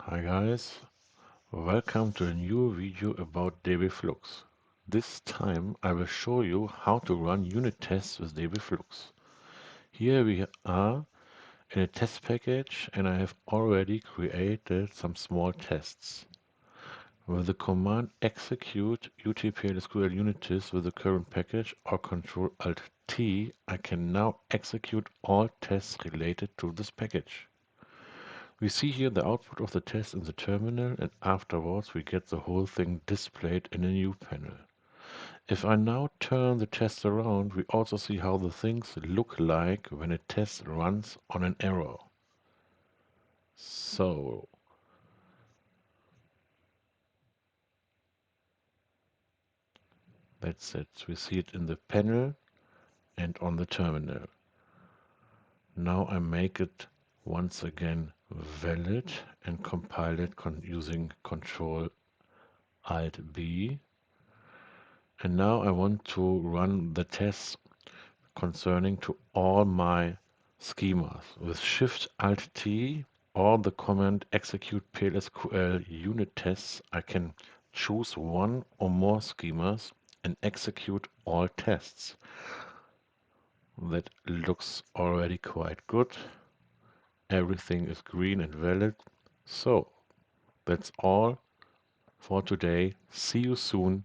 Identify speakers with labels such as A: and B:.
A: Hi guys, welcome to a new video about dbFlux. This time I will show you how to run unit tests with dbFlux. Here we are in a test package and I have already created some small tests. With the command execute utPLSQL unit test with the current package or Ctrl Alt T, I can now execute all tests related to this package. We see here the output of the test in the terminal, and afterwards we get the whole thing displayed in a new panel. If I now turn the test around, we also see how the things look like when a test runs on an error. So that's it. We see it in the panel and on the terminal. Now I make it once again valid and compile it using Control Alt B. And now I want to run the test concerning to all my schemas. With Shift Alt T or the command execute PLSQL unit tests, I can choose one or more schemas and execute all tests. That looks already quite good. Everything is green and valid. So that's all for today. See you soon.